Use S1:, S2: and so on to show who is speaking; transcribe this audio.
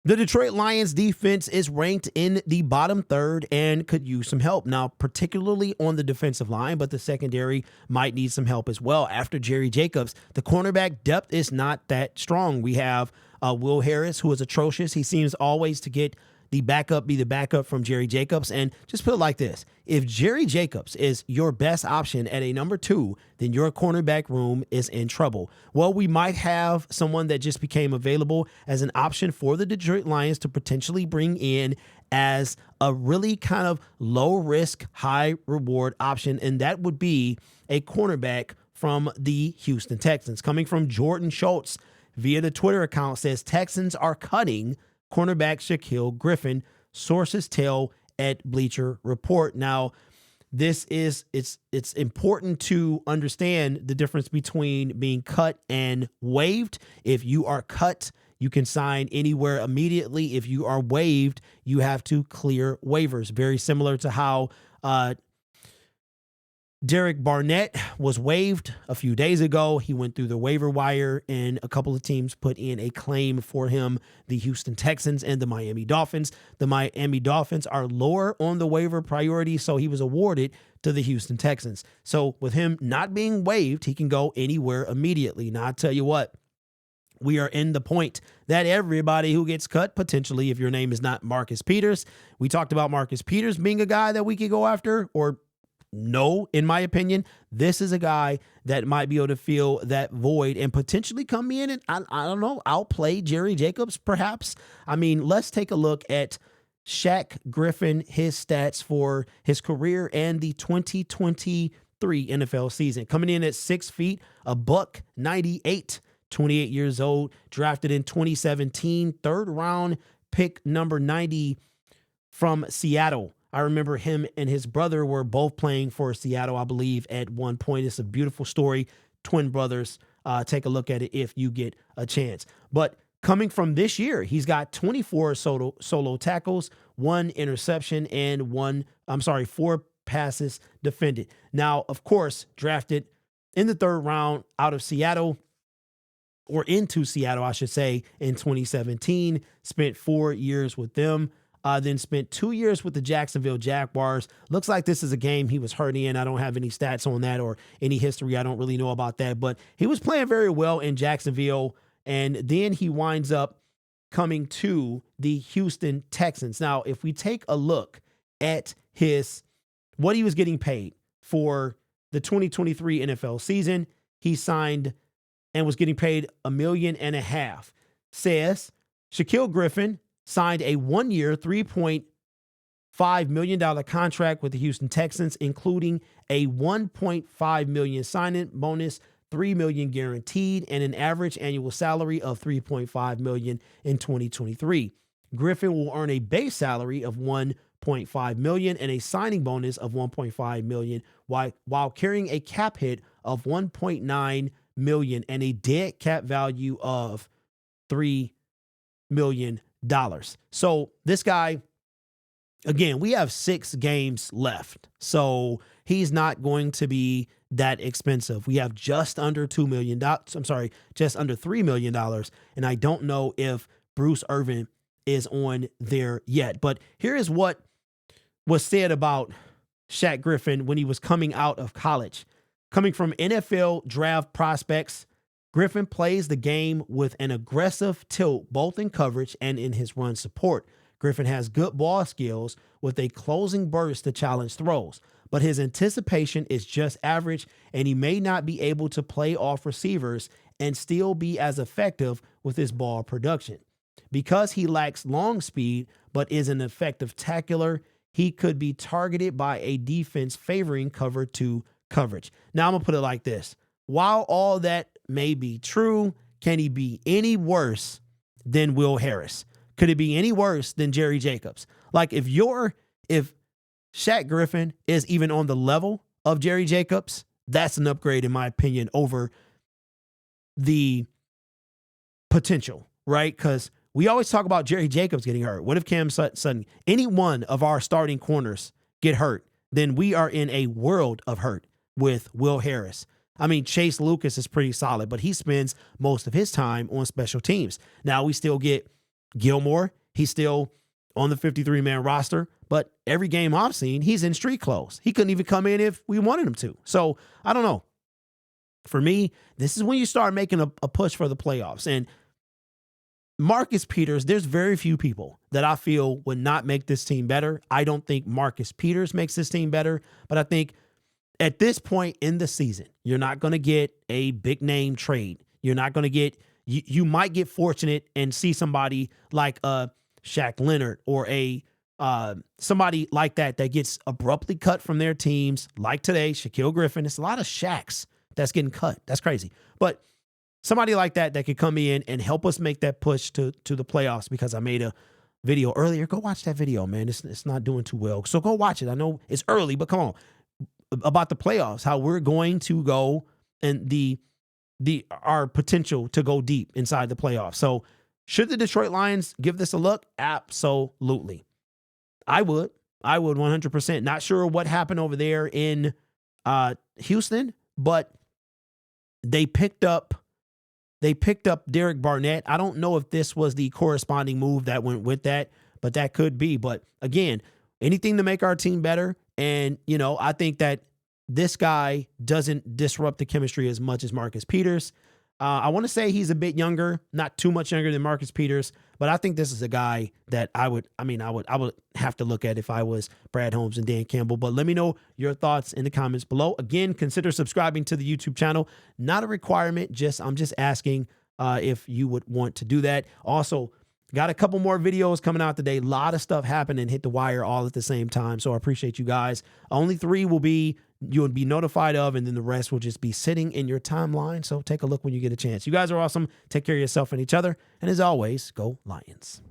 S1: The Detroit Lions defense is ranked in the bottom third and could use some help. Now, particularly on the defensive line, but the secondary might need some help as well. After Jerry Jacobs, the cornerback depth is not that strong. We have Will Harris, who is atrocious. He seems always to get be the backup from Jerry Jacobs. And just put it like this. If Jerry Jacobs is your best option at a number 2, then your cornerback room is in trouble. Well, we might have someone that just became available as an option for the Detroit Lions to potentially bring in as a really kind of low risk, high reward option. And that would be a cornerback from the Houston Texans. Coming from Jordan Schultz via the Twitter account, says Texans are cutting cornerback Shaquill Griffin, sources tell at Bleacher Report. Now, it's important to understand the difference between being cut and waived. If you are cut, you can sign anywhere immediately. If you are waived, you have to clear waivers. Very similar to how Derek Barnett was waived a few days ago. He went through the waiver wire, and a couple of teams put in a claim for him, the Houston Texans and the Miami Dolphins. The Miami Dolphins are lower on the waiver priority, so he was awarded to the Houston Texans. So with him not being waived, he can go anywhere immediately. Now, I tell you what, we are in the point that everybody who gets cut, potentially, if your name is not Marcus Peters, we talked about Marcus Peters being a guy that we could go after, or no, in my opinion, this is a guy that might be able to fill that void and potentially come in and, I don't know, outplay Jerry Jacobs, perhaps. I mean, let's take a look at Shaq Griffin, his stats for his career and the 2023 NFL season. Coming in at 6 feet, $198, 28 years old, drafted in 2017, third round pick number 90 from Seattle. I remember him and his brother were both playing for Seattle, I believe, at one point. It's a beautiful story. Twin brothers. Take a look at it if you get a chance. But coming from this year, he's got 24 solo tackles, 1 interception, and 4 passes defended. Now, of course, drafted in the third round out of Seattle, or into Seattle, I should say, in 2017. Spent 4 years with them. Then spent 2 years with the Jacksonville Jaguars. Looks like this is a game he was hurt in. I don't have any stats on that or any history. I don't really know about that. But he was playing very well in Jacksonville. And then he winds up coming to the Houston Texans. Now, if we take a look at what he was getting paid for the 2023 NFL season, he signed and was getting paid $1.5 million. Says Shaquill Griffin signed a 1-year, $3.5 million contract with the Houston Texans, including a $1.5 million signing bonus, $3 million guaranteed, and an average annual salary of $3.5 million in 2023. Griffin will earn a base salary of $1.5 million and a signing bonus of $1.5 million, while carrying a cap hit of $1.9 million and a dead cap value of $3 million. So this guy, again, we have 6 games left, so he's not going to be that expensive. We have just under $2 million. Just under $3 million. And I don't know if Bruce Irvin is on there yet. But here is what was said about Shaq Griffin when he was coming out of college. Coming from NFL draft prospects, Griffin plays the game with an aggressive tilt, both in coverage and in his run support. Griffin has good ball skills with a closing burst to challenge throws, but his anticipation is just average, and he may not be able to play off receivers and still be as effective with his ball production. Because he lacks long speed, but is an effective tackler, he could be targeted by a defense favoring cover 2 coverage. Now I'm going to put it like this. While all that may be true, can he be any worse than Will Harris? Could it be any worse than Jerry Jacobs? Like if Shaq Griffin is even on the level of Jerry Jacobs, that's an upgrade in my opinion over the potential, right? Because we always talk about Jerry Jacobs getting hurt. What if Cam Sutton, any one of our starting corners get hurt? Then we are in a world of hurt with Will Harris. I mean, Chase Lucas is pretty solid, but he spends most of his time on special teams. Now we still get Gilmore He's still on the 53-man roster, but every game I've seen, he's in street clothes. He couldn't even come in if we wanted him to. So I don't know. For me, this is when you start making a push for the playoffs. And Marcus Peters, there's very few people that I feel would not make this team better. I don't think Marcus Peters makes this team better, but I think at this point in the season, you're not going to get a big name trade. You're not going to get, you might get fortunate and see somebody like Shaq Leonard or somebody like that gets abruptly cut from their teams, like today, Shaquill Griffin. It's a lot of Shaqs that's getting cut. That's crazy. But somebody like that could come in and help us make that push to the playoffs, because I made a video earlier. Go watch that video, man. It's not doing too well. So go watch it. I know it's early, but come on. About the playoffs, how we're going to go and our potential to go deep inside the playoffs. So should the Detroit Lions give this a look? Absolutely. I would 100%. Not sure what happened over there in Houston, but they picked up Derek Barnett. I don't know if this was the corresponding move that went with that, but that could be. But again, anything to make our team better. And, I think that this guy doesn't disrupt the chemistry as much as Marcus Peters. I want to say he's a bit younger, not too much younger than Marcus Peters, but I think this is a guy that I would have to look at if I was Brad Holmes and Dan Campbell. But let me know your thoughts in the comments below. Again, consider subscribing to the YouTube channel. Not a requirement, I'm just asking if you would want to do that. Also, got a couple more videos coming out today. A lot of stuff happening, hit the wire all at the same time. So I appreciate you guys. Only 3 you'll be notified of, and then the rest will just be sitting in your timeline. So take a look when you get a chance. You guys are awesome. Take care of yourself and each other. And as always, go Lions.